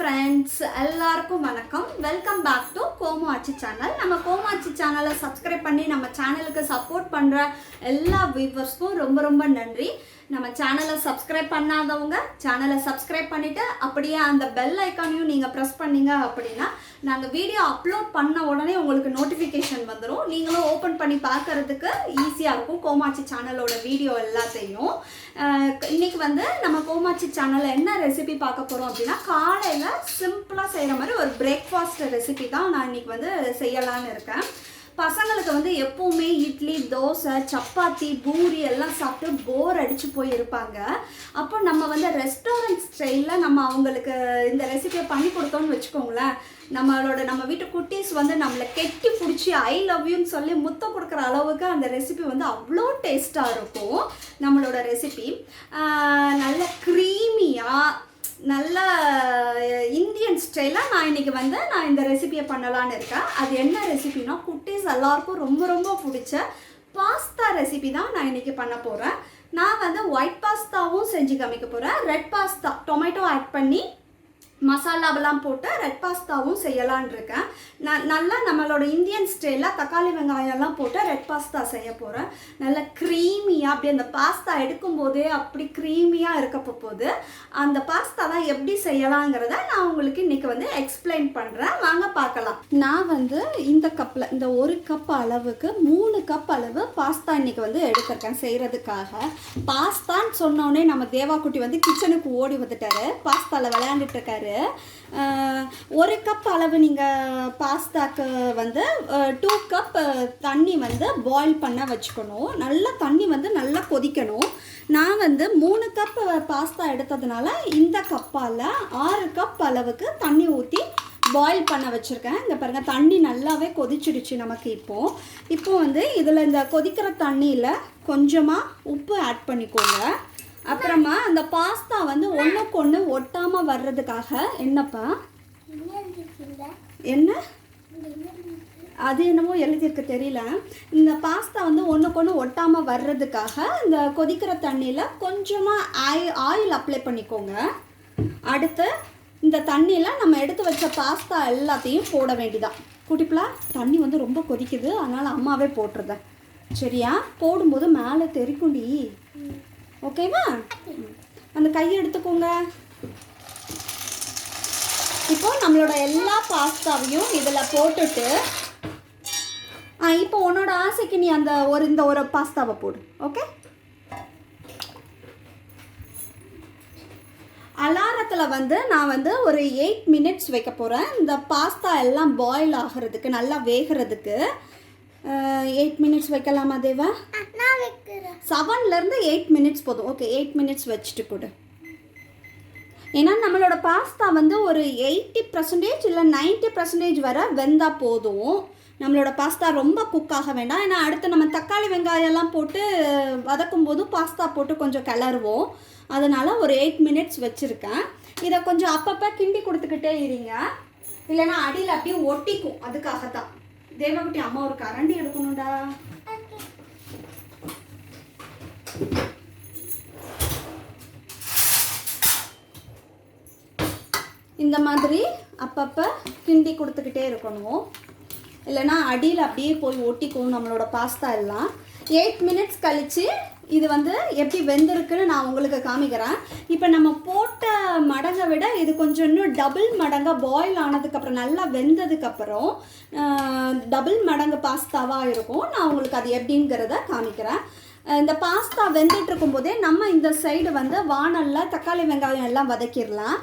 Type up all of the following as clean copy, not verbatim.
Friends எல்லாருக்கும் வணக்கம். Welcome back to Achi channel. நம்ம Achi சேனலை சப்ஸ்கிரைப் பண்ணி நம்ம சேனலுக்கு சப்போர்ட் பண்ணுற எல்லா வியூவர்ஸ்க்கும் ரொம்ப ரொம்ப நன்றி. நம்ம சேனலை சப்ஸ்கிரைப் பண்ணாதவங்க சேனலை சப்ஸ்கிரைப் பண்ணிவிட்டு அப்படியே அந்த பெல் ஐக்கானையும் நீங்கள் ப்ரெஸ் பண்ணிங்க அப்படின்னா நாங்கள் வீடியோ அப்லோட் பண்ண உடனே உங்களுக்கு நோட்டிஃபிகேஷன் வந்துடும். நீங்களும் ஓப்பன் பண்ணி பார்க்குறதுக்கு ஈஸியாக இருக்கும் Achi சேனலோட வீடியோ எல்லாத்தையும். இன்றைக்கி நம்ம Achi சேனலில் என்ன ரெசிபி பார்க்க போகிறோம் அப்படின்னா, காலையில் சிம்பிளாக செய்கிற மாதிரி ஒரு பிரேக்ஃபாஸ்ட் ரெசிபி தான் நான் இன்றைக்கி செய்யலான்னு இருக்கேன். பசங்களுக்கு எப்பவுமே இட்லி, தோசை, சப்பாத்தி, பூரி எல்லாம் சாப்பிட்டு போர் அடித்து போயிருப்பாங்க. அப்போ நம்ம ரெஸ்டாரண்ட் ஸ்டைலில் நம்ம அவங்களுக்கு இந்த ரெசிபியை பண்ணி கொடுத்தோம்னு வச்சுக்கோங்களேன், நம்ம வீட்டு குட்டீஸ் நம்மளை கெட்டி பிடிச்சி ஐ லவ் யூன்னு சொல்லி முத்தம் கொடுக்குற அளவுக்கு அந்த ரெசிபி அவ்வளோ டேஸ்ட்டாக இருக்கும். நம்மளோட ரெசிபி நல்ல க்ரீமியாக நல்ல இந்தியன் ஸ்டைலாக நான் இன்றைக்கி நான் இந்த ரெசிபியை பண்ணலான்னு இருக்கேன். அது என்ன ரெசிபினா, குட்டீஸ் எல்லாருக்கும் ரொம்ப ரொம்ப பிடிச்ச பாஸ்தா ரெசிபி தான் நான் இன்றைக்கி பண்ண போகிறேன். நான் ஒயிட் பாஸ்தாவும் செஞ்சு காமிக்க போகிறேன். ரெட் பாஸ்தா டொமேட்டோ ஆட் பண்ணி மசாலாவெல்லாம் போட்டு ரெட் பாஸ்தாவும் செய்யலான் இருக்கேன். நல்லா நம்மளோட இந்தியன் ஸ்டைலில் தக்காளி வெங்காயம்லாம் போட்டு ரெட் பாஸ்தா செய்ய போகிறேன். நல்லா க்ரீமியாக அப்படி அந்த பாஸ்தா எடுக்கும்போதே அப்படி க்ரீமியாக இருக்க போகுது. அந்த பாஸ்தா தான் எப்படி செய்யலாங்கிறத நான் உங்களுக்கு இன்றைக்கி எக்ஸ்பிளைன் பண்ணுறேன். வாங்க பார்க்கலாம். நான் இந்த கப்பில் இந்த ஒரு கப் அளவுக்கு 3 கப் அளவு பாஸ்தா இன்றைக்கி எடுத்திருக்கேன் செய்கிறதுக்காக. பாஸ்தான்னு சொன்னோடனே நம்ம தேவாக்குட்டி கிச்சனுக்கு ஓடி வந்துட்டாரு, பாஸ்தாவில் விளையாண்டுட்டு இருக்காரு. 1 கப் அளவு நீங்கள் பாஸ்தாக்கு 2 கப் தண்ணி பாயில் பண்ண வச்சுக்கணும். நல்லா தண்ணி நல்லா கொதிக்கணும். நான் 3 கப் பாஸ்தா எடுத்ததுனால இந்த கப்பால் 6 கப் அளவுக்கு தண்ணி ஊற்றி பாயில் பண்ண வச்சுருக்கேன். இங்கே பாருங்கள், தண்ணி நல்லாவே கொதிச்சிடுச்சு நமக்கு. இப்போ இதில் இந்த கொதிக்கிற தண்ணியில் கொஞ்சமாக உப்பு ஆட் பண்ணிக்கோங்க. அப்புறமா அந்த பாஸ்தா ஒன்றுக்கு ஒன்று ஒட்டாமல் வர்றதுக்காக என்னப்பா என்ன அது என்னமோ எழுதியிருக்கு தெரியல. இந்த பாஸ்தா ஒன்றுக்கு ஒன்று ஒட்டாமல் வர்றதுக்காக இந்த கொதிக்கிற தண்ணியில் கொஞ்சமாக ஆயில் அப்ளை பண்ணிக்கோங்க. அடுத்து இந்த தண்ணியில் நம்ம எடுத்து வச்ச பாஸ்தா எல்லாத்தையும் போட வேண்டியதான். குட்டிப்பிலா, தண்ணி ரொம்ப கொதிக்குது, அதனால் அம்மாவே போட்டுருதேன். சரியா? போடும்போது மேலே தெரிக்குண்டி. ஓகேவா? அந்த கையை எடுத்துக்கோங்க. இப்போ நம்மளோட எல்லா பாஸ்தாவையும் இதில் போட்டுட்டு இப்போ உன்னோட ஆசைக்கு நீ அந்த இந்த ஒரு பாஸ்தாவை போடு. ஓகே? அலாரத்தில் நான் ஒரு 8 மினிட்ஸ் வைக்க போகிறேன். இந்த பாஸ்தா எல்லாம் பாயில் ஆகிறதுக்கு, நல்லா வேகிறதுக்கு 8 மினிட்ஸ் வைக்கலாமா தேவா? 7லேருந்து 8 மினிட்ஸ் போதும். ஓகே, 8 மினிட்ஸ் வச்சுட்டு கொடு. ஏன்னா நம்மளோட பாஸ்தா ஒரு 80% இல்லை 90% வரை வெந்தால் போதும். நம்மளோட பாஸ்தா ரொம்ப குக் ஆக வேண்டாம். ஏன்னா அடுத்து நம்ம தக்காளி வெங்காயம்லாம் போட்டு வதக்கும் போது பாஸ்தா போட்டு கொஞ்சம் கிளறுவோம். அதனால் ஒரு 8 மினிட்ஸ் வச்சுருக்கேன். இதை கொஞ்சம் அப்பப்போ கிண்டி கொடுத்துக்கிட்டே இருங்க, இல்லைன்னா அடியில் அப்படியே ஒட்டிக்கும். அதுக்காகத்தான். தேவகுட்டி, அம்மா ஒரு கரண்டி எடுக்கணும்டா. இந்த மாதிரி அப்பப்போ கிண்டி கொடுத்துக்கிட்டே இருக்கணும், இல்லைன்னா அடியில் அப்படியே போய் ஒட்டிக்கும் நம்மளோட பாஸ்தா எல்லாம். 8 மினிட்ஸ் கழித்து இது எப்படி வெந்திருக்குன்னு நான் உங்களுக்கு காமிக்கிறேன். இப்போ நம்ம போட்ட மடங்கை விட இது கொஞ்சம் இன்னும் டபுள் மடங்காக பாயில் ஆனதுக்கப்புறம், நல்லா வெந்ததுக்கப்புறம் டபுள் மடங்கு பாஸ்தாவாக இருக்கும். நான் உங்களுக்கு அது எப்படிங்கிறத காமிக்கிறேன். இந்த பாஸ்தா வெந்துட்டு இருக்கும்போதே நம்ம இந்த சைடு வானலில் தக்காளி வெங்காயம் எல்லாம் வதக்கிடலாம்.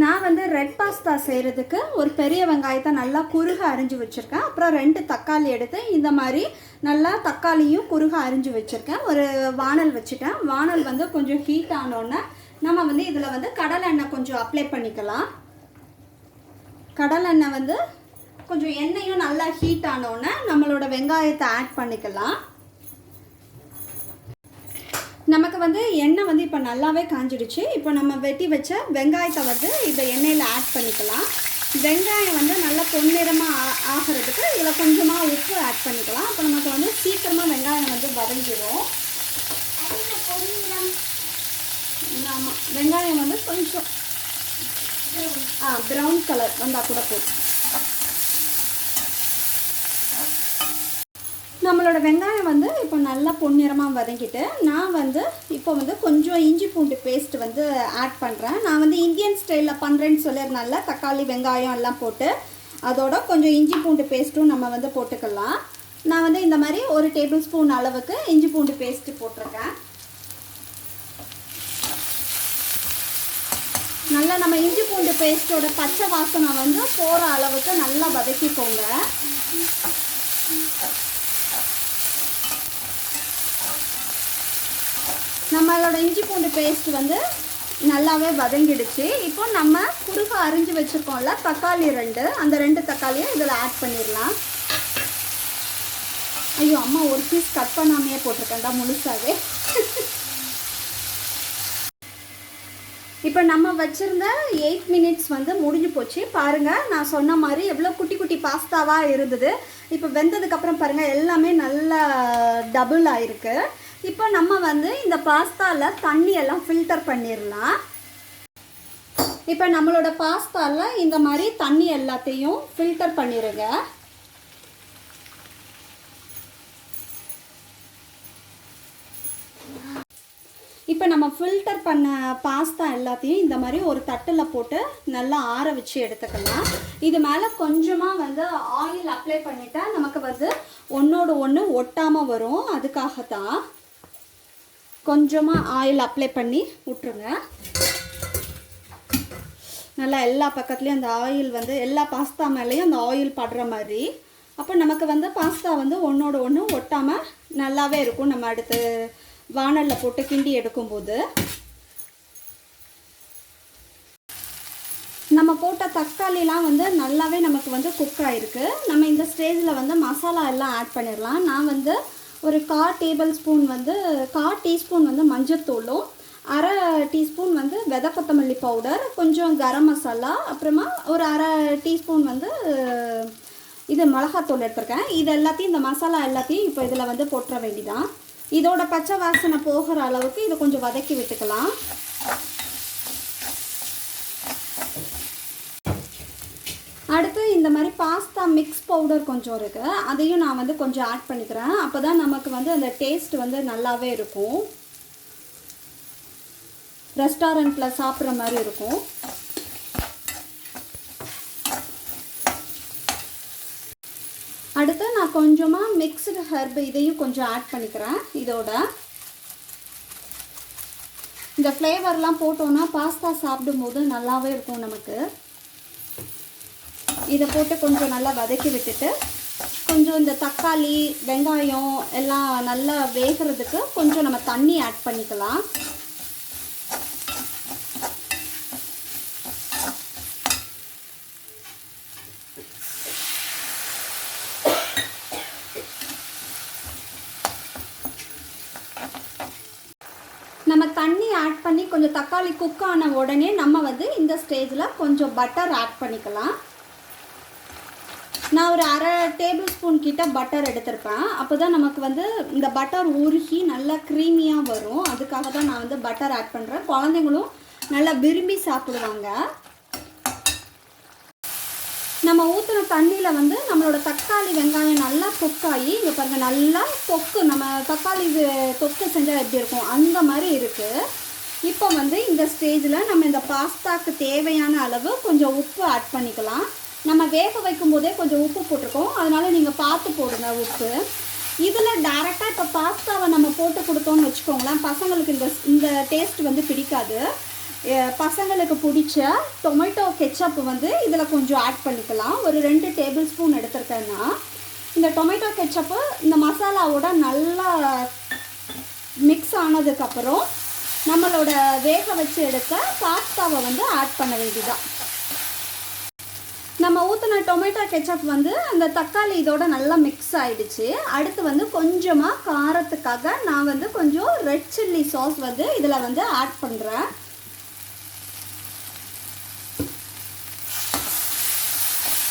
நான் ரெட் பாஸ்தா செய்கிறதுக்கு ஒரு பெரிய வெங்காயத்தை நல்லா குறுக அரிஞ்சு வச்சுருக்கேன். அப்புறம் 2 தக்காளி எடுத்து இந்த மாதிரி நல்லா தக்காளியும் குறுக அரிஞ்சு வச்சுருக்கேன். ஒரு வானல் வச்சுட்டேன். வானல் கொஞ்சம் ஹீட் ஆனோடனே நம்ம இதில் கடலை எண்ணெய் கொஞ்சம் அப்ளை பண்ணிக்கலாம். கடலை எண்ணெய் கொஞ்சம் எண்ணெயும் நல்லா ஹீட் ஆனோடனே நம்மளோட வெங்காயத்தை ஆட் பண்ணிக்கலாம். நமக்கு எண்ணெய் இப்போ நல்லாவே காஞ்சிடுச்சு. இப்போ நம்ம வெட்டி வச்ச வெங்காயத்தை இந்த எண்ணெயில் ஆட் பண்ணிக்கலாம். வெங்காயம் நல்லா பொன்னிறமாக ஆகிறதுக்கு இதில் கொஞ்சமாக உப்பு ஆட் பண்ணிக்கலாம். அப்போ நமக்கு சீக்கிரமாக வெங்காயம் வதங்கிடும். ஆமாம், வெங்காயம் கொஞ்சம் ப்ரௌன் கலர் வந்தால் கூட போதும். நம்மளோட வெங்காயம் வந்து இப்போ நல்லா பொன்னிறமாக வதங்கிட்டு நான் வந்து இப்போ வந்து கொஞ்சம் இஞ்சி பூண்டு பேஸ்ட் வந்து ஆட் பண்ணுறேன். நான் வந்து இந்தியன் ஸ்டைலில் பண்ணுறேன்னு சொல்லியிருந்தால தக்காளி வெங்காயம் எல்லாம் போட்டு அதோட கொஞ்சம் இஞ்சி பூண்டு பேஸ்ட்டும் நம்ம வந்து போட்டுக்கலாம். நான் வந்து இந்த மாதிரி 1 டேபிள் ஸ்பூன் அளவுக்கு இஞ்சி பூண்டு பேஸ்ட்டு போட்டிருக்கேன். நல்லா நம்ம இஞ்சி பூண்டு பேஸ்ட்டோட பச்சை வாசனை வந்து போகிற அளவுக்கு நல்லா வதக்கிக்கோங்க. நம்மளோட இஞ்சி பூண்டு பேஸ்ட் வந்து நல்லாவே வதங்கிடுச்சு. இப்போ நம்ம குறுக அரிஞ்சு வச்சுருக்கோம்ல தக்காளி 2, அந்த 2 தக்காளியை இதில் ஆட் பண்ணிடலாம். ஐயோ அம்மா ஒரு பீஸ் கட் பண்ணாமையே போட்டிருக்கேன்டா முழுசாகவே. இப்போ நம்ம வச்சுருந்த 8 மினிட்ஸ் வந்து முடிஞ்சு போச்சு. பாருங்கள், நான் சொன்ன மாதிரி எவ்வளோ குட்டி குட்டி பாஸ்தாவாக இருந்தது. இப்போ வெந்ததுக்கப்புறம் பாருங்கள் எல்லாமே நல்லா டபுள் ஆகிருக்கு. இப்போ நம்ம வந்து இந்த பாஸ்தாவில் தண்ணியெல்லாம் ஃபில்டர் பண்ணிடலாம். இப்போ நம்மளோட பாஸ்தாவில் இந்த மாதிரி தண்ணி எல்லாத்தையும் ஃபில்டர் பண்ணிடுங்க. இப்போ நம்ம ஃபில்டர் பண்ண பாஸ்தா எல்லாத்தையும் இந்த மாதிரி ஒரு தட்டில் போட்டு நல்லா ஆற வச்சு எடுத்துக்கலாம். இது மேலே கொஞ்சமாக வந்து ஆயில் அப்ளை பண்ணிட்டா நமக்கு வந்து ஒன்றோடு ஒன்று ஒட்டாமல் வரும். அதுக்காகத்தான் கொஞ்சமாக ஆயில் அப்ளை பண்ணி விட்டுருங்க. நல்லா எல்லா பக்கத்துலேயும் அந்த ஆயில் வந்து எல்லா பாஸ்தா மேலேயும் அந்த ஆயில் படுற மாதிரி. அப்போ நமக்கு வந்து பாஸ்தா வந்து ஒன்றோடு ஒன்று ஒட்டாமல் நல்லாவே இருக்கும். நம்ம அடுத்து வானலில் போட்டு கிண்டி எடுக்கும்போது நம்ம போட்ட தக்காளிலாம் வந்து நல்லாவே நமக்கு வந்து குக் ஆகிருக்கு. நம்ம இந்த ஸ்டேஜில் வந்து மசாலா எல்லாம் ஆட் பண்ணிடலாம். நான் வந்து ஒரு 1/4 டீஸ்பூன் வந்து மஞ்சள்தூளும் 1/2 டீஸ்பூன் வந்து விதை கொத்தமல்லி பவுடர், கொஞ்சம் கரம் மசாலா, அப்புறமா ஒரு 1/2 டீஸ்பூன் வந்து இது மிளகாத்தூள் எடுத்துருக்கேன். இது எல்லாத்தையும் இந்த மசாலா எல்லாத்தையும் இப்போ இதில் வந்து போட்டுற வேண்டிதான். இதோட பச்சை வாசனை போகிற அளவுக்கு இதை கொஞ்சம் வதக்கி விட்டுக்கலாம். அடுத்து இந்த மாதிரி பாஸ்தா மிக்ஸ் பவுடர் கொஞ்சம் இருக்குது, அதையும் நான் வந்து கொஞ்சம் ஆட் பண்ணிக்கிறேன். அப்போ தான் நமக்கு வந்து அந்த டேஸ்ட் வந்து நல்லாவே இருக்கும், ரெஸ்டாரண்ட்டில் சாப்பிட்ற மாதிரி இருக்கும். அடுத்து நான் கொஞ்சமாக மிக்ஸ்டு ஹெர்ப் இதையும் கொஞ்சம் ஆட் பண்ணிக்கிறேன். இதோட இந்த ஃப்ளேவர்லாம் போட்டோன்னா பாஸ்தா சாப்பிடும்போது நல்லாவே இருக்கும் நமக்கு. இதை போட்டு கொஞ்சம் நல்லா வதக்கி விட்டுட்டு கொஞ்சம் இந்த தக்காளி வெங்காயம் எல்லாம் நல்லா வேகிறதுக்கு கொஞ்சம் நம்ம தண்ணி ஆட் பண்ணிக்கலாம். நம்ம தண்ணி ஆட் பண்ணி கொஞ்சம் தக்காளி குக் ஆன உடனே நம்ம வந்து இந்த ஸ்டேஜில் கொஞ்சம் பட்டர் ஆட் பண்ணிக்கலாம். நான் ஒரு 1/2 டேபிள் ஸ்பூன் கிட்ட பட்டர் எடுத்திருப்பேன். அப்போ தான் நமக்கு வந்து இந்த பட்டர் உருகி நல்லா க்ரீமியாக வரும். அதுக்காக தான் நான் வந்து பட்டர் ஆட் பண்ணுறேன். குழந்தைங்களும் நல்லா விரும்பி சாப்பிடுவாங்க. நம்ம ஊற்றின தண்ணியில் வந்து நம்மளோட தக்காளி வெங்காயம் நல்லா குக்காகி இங்கே பாருங்கள் நல்லா தொக்கு, நம்ம தக்காளி தொக்கு செஞ்சால் எப்படி இருக்கும் அந்த மாதிரி இருக்குது. இப்போ வந்து இந்த ஸ்டேஜில் நம்ம இந்த பாஸ்தாக்கு தேவையான அளவு கொஞ்சம் உப்பு ஆட் பண்ணிக்கலாம். நம்ம வேக வைக்கும் போதே கொஞ்சம் உப்பு போட்டிருக்கோம், அதனால் நீங்கள் பார்த்து போடுங்க உப்பு. இதில் டேரெக்டாக இப்போ பாஸ்தாவை நம்ம போட்டு கொடுத்தோன்னு வச்சுக்கோங்களேன், பசங்களுக்கு இந்த டேஸ்ட் வந்து பிடிக்காது. பசங்களுக்கு பிடிச்ச டொமேட்டோ கெச்சப் வந்து இதில் கொஞ்சம் ஆட் பண்ணிக்கலாம். ஒரு 2 டேபிள் ஸ்பூன் எடுத்துருக்கேன்னா இந்த டொமேட்டோ கெச்சப்பு இந்த மசாலாவோட நல்லா மிக்ஸ் ஆனதுக்கப்புறம் நம்மளோட வேக வச்சு எடுத்த பாஸ்தாவை வந்து ஆட் பண்ண வேண்டியதான். நம்ம ஊற்றின டொமேட்டோ கெச்சப் வந்து அந்த தக்காளி இதோட நல்லா மிக்ஸ் ஆகிடுச்சு. அடுத்து வந்து கொஞ்சமாக காரத்துக்காக நான் வந்து கொஞ்சம் ரெட் சில்லி சாஸ் வந்து இதில் வந்து ஆட் பண்ணுறேன்.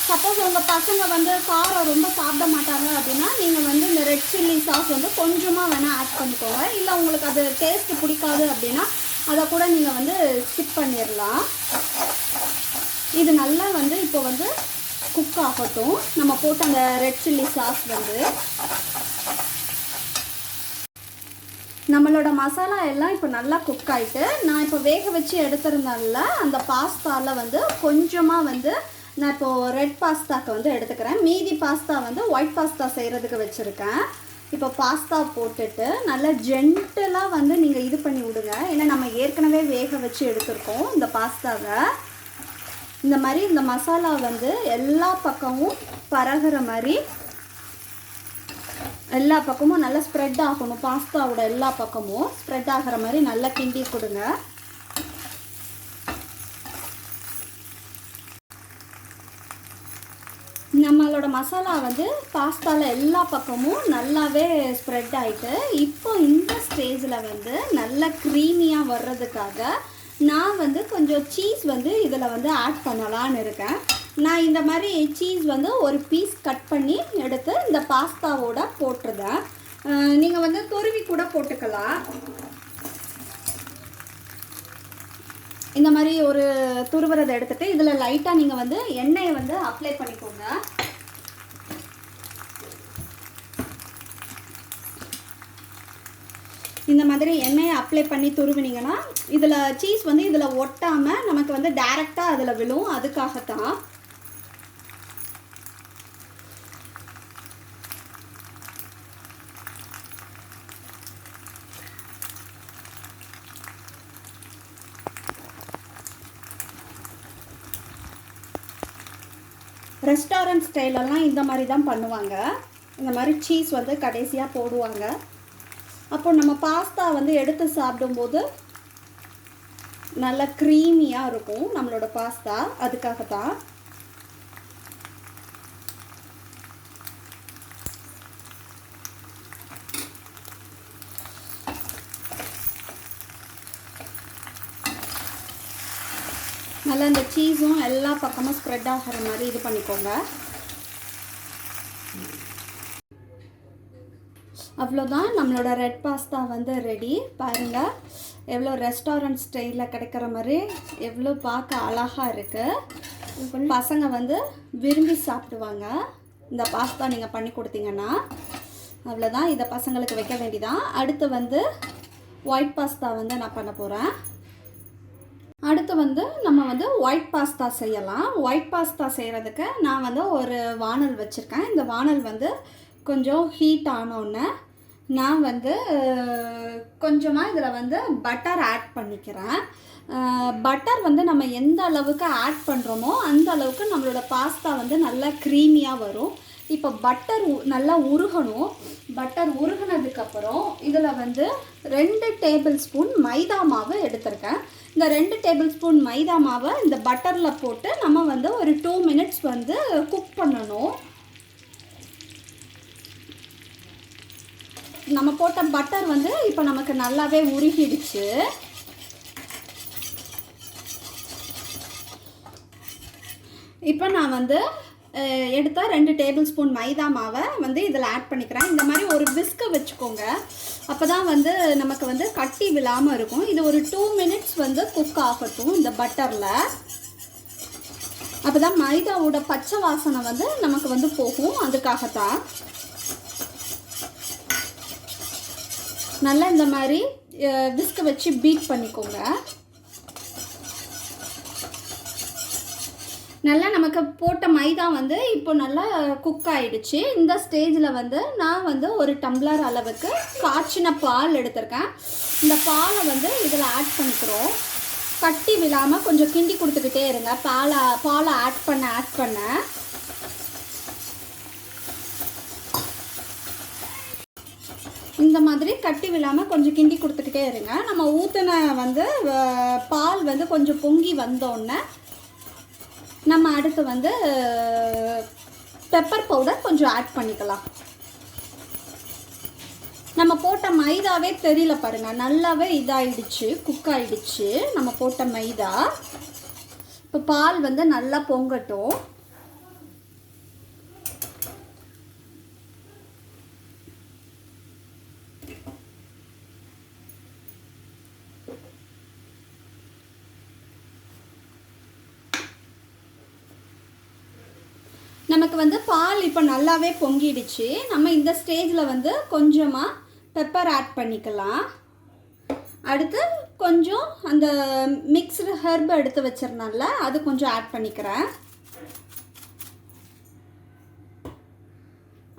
சப்போஸ் உங்கள் பசங்க வந்து காரம் ரொம்ப சாப்பிட மாட்டாங்க அப்படின்னா நீங்கள் வந்து இந்த ரெட் சில்லி சாஸ் வந்து கொஞ்சமாக வேணால் ஆட் பண்ணிக்கோங்க. இல்லை உங்களுக்கு அது டேஸ்ட்டு பிடிக்காது அப்படின்னா அதை கூட நீங்கள் வந்து ஸ்கிப் பண்ணிடலாம். இது நல்லா வந்து இப்போ வந்து குக் ஆகட்டும். நம்ம போட்ட அந்த ரெட் சில்லி சாஸ் வந்து நம்மளோட மசாலா எல்லாம் இப்போ நல்லா குக் ஆகிட்டு, நான் இப்போ வேக வச்சு எடுத்துருந்தால அந்த பாஸ்தாவில் வந்து கொஞ்சமாக வந்து நான் இப்போது ரெட் பாஸ்தாக்கு வந்து எடுத்துக்கிறேன். மீதி பாஸ்தா வந்து ஒயிட் பாஸ்தா செய்கிறதுக்கு வச்சுருக்கேன். இப்போ பாஸ்தா போட்டுட்டு நல்லா ஜென்டலாக வந்து நீங்கள் இது பண்ணி விடுங்க. ஏன்னா நம்ம ஏற்கனவே வேக வச்சு எடுத்துருக்கோம் இந்த பாஸ்தாவை. இந்த மாதிரி இந்த மசாலா வந்து எல்லா பக்கமும் பரகிற மாதிரி எல்லா பக்கமும் நல்லா ஸ்ப்ரெட் ஆகணும். பாஸ்தாவோட எல்லா பக்கமும் ஸ்ப்ரெட் ஆகிற மாதிரி நல்லா கிண்டி கொடுங்க. நம்மளோட மசாலா வந்து பாஸ்தாவில் எல்லா பக்கமும் நல்லாவே ஸ்ப்ரெட் ஆகிட்டு, இப்போ இந்த ஸ்டேஜில் வந்து நல்லா க்ரீமியாக வர்றதுக்காக நான் வந்து கொஞ்சம் சீஸ் வந்து இதில் வந்து ஆட் பண்ணலான்னு இருக்கேன். நான் இந்த மாதிரி சீஸ் வந்து ஒரு பீஸ் கட் பண்ணி எடுத்து இந்த பாஸ்தாவோட போட்டுருதேன். நீங்கள் வந்து துருவி கூட போட்டுக்கலாம். இந்த மாதிரி ஒரு துருவுறதை எடுத்துகிட்டு இதில் லைட்டாக நீங்கள் வந்து எண்ணெயை வந்து அப்ளை பண்ணிக்கோங்க. இந்த மாதிரி எண்ணெயை அப்ளை பண்ணி துருவினீங்கன்னா இதில் சீஸ் வந்து இதில் ஒட்டாமல் நமக்கு வந்து டைரெக்டாக அதில் விழும். அதுக்காகத்தான். ரெஸ்டாரண்ட் ஸ்டைலெல்லாம் இந்த மாதிரி தான் பண்ணுவாங்க. இந்த மாதிரி சீஸ் வந்து கடைசியாக போடுவாங்க. அப்போ நம்ம பாஸ்தா வந்து எடுத்து சாப்பிடும்போது நல்லா க்ரீமியாக இருக்கும் நம்மளோட பாஸ்தா. அதுக்காகத்தான். நல்லா இந்த சீஸும் எல்லா பக்கமும் ஸ்ப்ரெட் ஆகிற மாதிரி இது பண்ணிக்கோங்க. அவ்வளோதான், நம்மளோட ரெட் பாஸ்தா வந்து ரெடி. பாருங்கள் எவ்வளோ ரெஸ்டாரண்ட் ஸ்டைலில் கிடைக்கிற மாதிரி எவ்வளோ பார்க்க அழகாக இருக்குது. பசங்க வந்து விரும்பி சாப்பிடுவாங்க இந்த பாஸ்தா நீங்கள் பண்ணி கொடுத்தீங்கன்னா. அவ்வளோதான், இதை பசங்களுக்கு வைக்க வேண்டியதான். அடுத்து வந்து ஒயிட் பாஸ்தா வந்து நான் பண்ண போகிறேன். அடுத்து வந்து நம்ம வந்து ஒயிட் பாஸ்தா செய்யலாம். ஒயிட் பாஸ்தா செய்கிறதுக்கு நான் வந்து ஒரு வானல் வச்சுருக்கேன். இந்த வானல் வந்து கொஞ்சம் ஹீட் ஆனோடனே நான் வந்து கொஞ்சமாக இதில் வந்து பட்டர் ஆட் பண்ணிக்கிறேன். பட்டர் வந்து நம்ம எந்த அளவுக்கு ஆட் பண்ணுறோமோ அந்த அளவுக்கு நம்மளோட பாஸ்தா வந்து நல்லா க்ரீமியாக வரும். இப்போ பட்டர் நல்லா உருகணும். பட்டர் உருகினதுக்கப்புறம் இதில் வந்து 2 டேபிள் ஸ்பூன் மைதா மாவு எடுத்திருக்கேன். இந்த 2 டேபிள் ஸ்பூன் மைதா மாவை இந்த பட்டரில் போட்டு நம்ம வந்து ஒரு 2 மினிட்ஸ் வந்து குக் பண்ணணும். நம்ம போட்ட பட்டர் வந்து இப்போ நமக்கு நல்லாவே உருகிடுச்சு. இப்போ நான் வந்து எடுத்த 2 டேபிள் ஸ்பூன் மைதா மாவை வந்து இதில் ஆட் பண்ணிக்கிறேன். இந்த மாதிரி ஒரு விஸ்கை வச்சுக்கோங்க. அப்போ தான் வந்து நமக்கு வந்து கட்டி விழாமல் இருக்கும். இது ஒரு 2 மினிட்ஸ் வந்து குக் ஆகட்டும் இந்த பட்டரில். அப்போ தான் மைதாவோட பச்சை வாசனை வந்து நமக்கு வந்து போகும். அதுக்காகத்தான். நல்லா இந்த மாதிரி விஸ்கை வச்சு பீட் பண்ணிக்கோங்க. நல்லா நமக்கு போட்ட மைதா வந்து இப்போ நல்லா குக் ஆகிடுச்சு. இந்த ஸ்டேஜில் வந்து நான் வந்து ஒரு டம்ளர் அளவுக்கு காய்ச்சின பால் எடுத்திருக்கேன். இந்த பாலை வந்து இதில் ஆட் பண்ணிக்கிறோம். கட்டி விழாமல் கொஞ்சம் கிண்டி கொடுத்துக்கிட்டே இருங்க. பாலை ஆட் பண்ண இந்த மாதிரி கட்டி விழாமல் கொஞ்சம் கிண்டி கொடுத்துக்கிட்டே இருங்க. நம்ம ஊற்றின வந்து பால் வந்து கொஞ்சம் பொங்கி வந்தோடனே நம்ம அடுத்து வந்து பெப்பர் பவுடர் கொஞ்சம் ஆட் பண்ணிக்கலாம். நம்ம போட்ட மைதாவே தெரியல பாருங்கள், நல்லாவே இதாகிடுச்சு, குக் ஆகிடுச்சு நம்ம போட்ட மைதா. இப்போ பால் வந்து நல்லா பொங்கட்டும். நமக்கு வந்து பால் இப்போ நல்லாவே பொங்கிடுச்சு. நம்ம இந்த ஸ்டேஜில் வந்து கொஞ்சமாக பெப்பர் ஆட் பண்ணிக்கலாம். அடுத்து கொஞ்சம் அந்த மிக்ஸ்டு ஹெர்ப் எடுத்து வச்சிருந்தேன்ல, அது கொஞ்சம் ஆட் பண்ணிக்கிறேன்.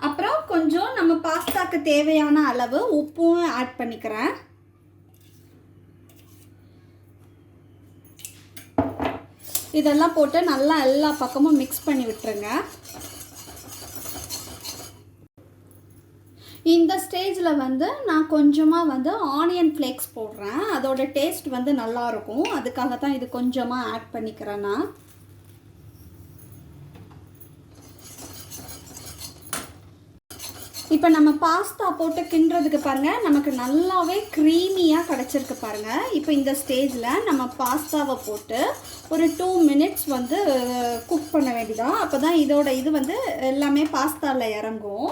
அப்புறம் கொஞ்சம் நம்ம பாஸ்தாக்கு தேவையான அளவு உப்பும் ஆட் பண்ணிக்கிறேன். இதெல்லாம் போட்டு நல்லா எல்லா பக்கமும் மிக்ஸ் பண்ணி விட்டுருங்க. இந்த ஸ்டேஜில் வந்து நான் கொஞ்சமாக வந்து ஆனியன் ஃப்ளேக்ஸ் போடுறேன். அதோட டேஸ்ட் வந்து நல்லாயிருக்கும். அதுக்காக தான் இது கொஞ்சமாக ஆட் பண்ணிக்கிறேன் நான். இப்போ நம்ம பாஸ்தா போட்டு கிண்டுறதுக்கு பாருங்கள், நமக்கு நல்லாவே க்ரீமியாக கிடச்சிருக்கு பாருங்கள். இப்போ இந்த ஸ்டேஜில் நம்ம பாஸ்தாவை போட்டு ஒரு 2 மினிட்ஸ் வந்து குக் பண்ண வேண்டியதான். அப்போ தான் இதோட இது வந்து எல்லாமே பாஸ்தாவில் இறங்கும்.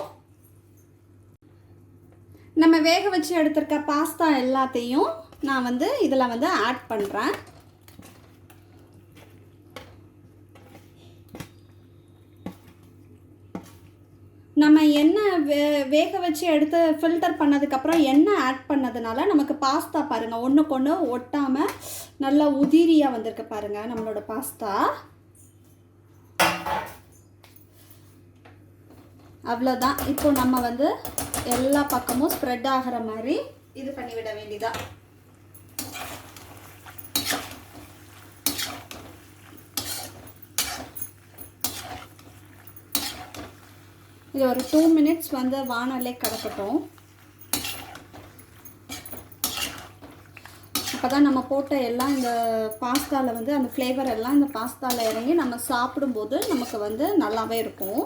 நம்ம வேக வச்சு எடுத்துருக்க பாஸ்தா எல்லாத்தையும் நான் வந்து இதில் வந்து ஆட் பண்ணுறேன். நம்ம எண்ணெய் வேக வச்சு எடுத்து ஃபில்டர் பண்ணதுக்கப்புறம் எண்ணெய் ஆட் பண்ணதுனால நமக்கு பாஸ்தா பாருங்கள் ஒன்றுக்கு ஒன்று ஒட்டாமல் நல்லா உதிரியாக வந்திருக்கு பாருங்கள் நம்மளோட பாஸ்தா. அவ்வளோதான். இப்போ நம்ம வந்து எல்லா பக்கமும் ஸ்ப்ரெட் ஆகிற மாதிரி இது பண்ணிவிட வேண்டியதான். இது ஒரு 2 மினிட்ஸ் வந்து வானல்லே கிடக்கட்டும். அப்போ தான் நம்ம போட்ட எல்லாம் இந்த பாஸ்தாவில் வந்து அந்த ஃப்ளேவர் எல்லாம் இந்த பாஸ்தாவில் இறங்கி நம்ம சாப்பிடும்போது நமக்கு வந்து நல்லாவே இருக்கும்.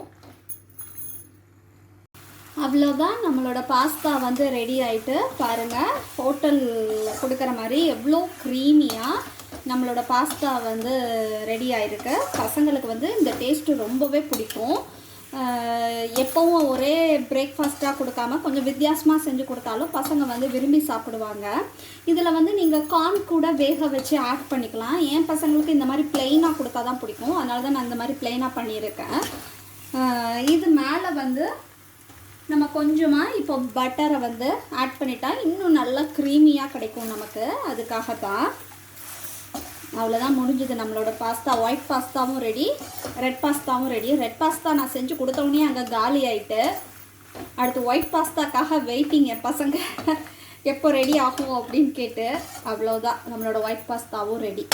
அவ்வளோதான், நம்மளோட பாஸ்தா வந்து ரெடி ஆகிட்டு பாருங்கள். ஹோட்டலில் கொடுக்குற மாதிரி எவ்வளோ க்ரீமியாக நம்மளோட பாஸ்தா வந்து ரெடி ஆகிருக்கு. பசங்களுக்கு வந்து இந்த டேஸ்ட்டு ரொம்பவே பிடிக்கும். எப்போவும் ஒரே பிரேக்ஃபாஸ்ட்டாக கொடுக்காம கொஞ்சம் வித்தியாசமாக செஞ்சு கொடுத்தாலும் பசங்க வந்து விரும்பி சாப்பிடுவாங்க. இதில் வந்து நீங்கள் கார்ன் கூட வேக வச்சு ஆட் பண்ணிக்கலாம். என் பசங்களுக்கு இந்த மாதிரி ப்ளெயினாக கொடுத்தா தான் பிடிக்கும். அதனால தான் நான் இந்த மாதிரி ப்ளெயினாக பண்ணியிருக்கேன். இது மேலே வந்து நம்ம கொஞ்சமாக இப்போ பட்டரை வந்து ஆட் பண்ணிட்டா இன்னும் நல்லா க்ரீமியாக கிடைக்கும் நமக்கு. அதுக்காகத்தான். அவ்வளோதான், முடிஞ்சது நம்மளோட பாஸ்தா. ஒயிட் பாஸ்தாவும் ரெடி, ரெட் பாஸ்தாவும் ரெடி. ரெட் பாஸ்தா நான் செஞ்சு கொடுத்தோடனே அங்கே காலி ஆகிட்டு, அடுத்து ஒயிட் பாஸ்தாக்காக வெயிட்டிங் என் பசங்க எப்போ ரெடி ஆகும் அப்படின்னு கேட்டு. அவ்வளோதான், நம்மளோட ஒயிட் பாஸ்தாவும் ரெடி.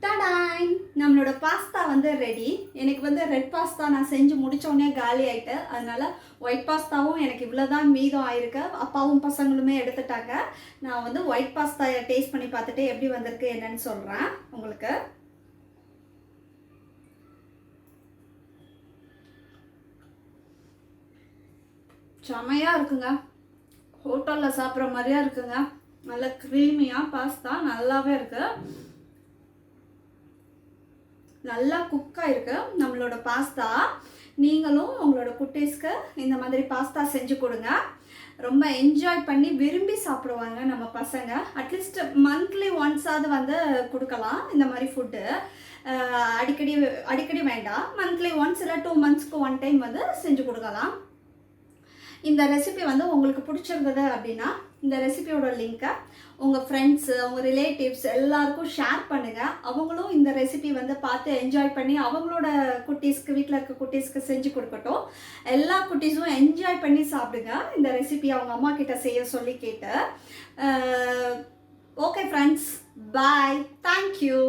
டடாய், நம்மளோட பாஸ்தா வந்து ரெடி. எனக்கு வந்து ரெட் பாஸ்தா நான் செஞ்சு முடித்தோடனே காலி ஆகிட்டு, அதனால் ஒயிட் பாஸ்தாவும் எனக்கு இவ்வளோதான் மீதம் ஆயிருக்கு. அப்பாவும் பசங்களுமே எடுத்துட்டாங்க. நான் வந்து ஒயிட் பாஸ்தா டேஸ்ட் பண்ணி பார்த்துட்டு எப்படி வந்திருக்கு என்னன்னு சொல்கிறேன் உங்களுக்கு. செமையாக இருக்குங்க. ஹோட்டலில் சாப்பிட்ற மாதிரியா இருக்குங்க. நல்லா க்ரீமியாக பாஸ்தா நல்லாவே இருக்குது. நல்லா குக்காக இருக்கு நம்மளோட பாஸ்தா. நீங்களும் உங்களோட குட்டீஸ்க்கு இந்த மாதிரி பாஸ்தா செஞ்சு கொடுங்க. ரொம்ப என்ஜாய் பண்ணி விரும்பி சாப்பிடுவாங்க நம்ம பசங்க. அட்லீஸ்ட் மந்த்லி ஒன்ஸாவது வந்து கொடுக்கலாம் இந்த மாதிரி ஃபுட்டு. அடிக்கடி வேண்டாம். மந்த்லி ஒன்ஸ் இல்லை 2 மந்த்ஸ்க்கு 1 டைம் வந்து செஞ்சு கொடுக்கலாம். இந்த ரெசிபி வந்து உங்களுக்கு பிடிச்சிருந்தது அப்படின்னா இந்த ரெசிபியோட லிங்க்கை உங்கள் ஃப்ரெண்ட்ஸு, உங்கள் ரிலேட்டிவ்ஸ் எல்லாருக்கும் ஷேர் பண்ணுங்கள். அவங்களும் இந்த ரெசிபி வந்து பார்த்து என்ஜாய் பண்ணி அவங்களோட குட்டீஸ்க்கு, வீட்டில் இருக்க குட்டீஸ்க்கு செஞ்சு கொடுக்கட்டும். எல்லா குட்டீஸும் என்ஜாய் பண்ணி சாப்பிடுங்க இந்த ரெசிபி அவங்க அம்மா கிட்ட செய்ய சொல்லி கேட்டு. ஓகே ஃப்ரெண்ட்ஸ், பாய், தேங்க்யூ.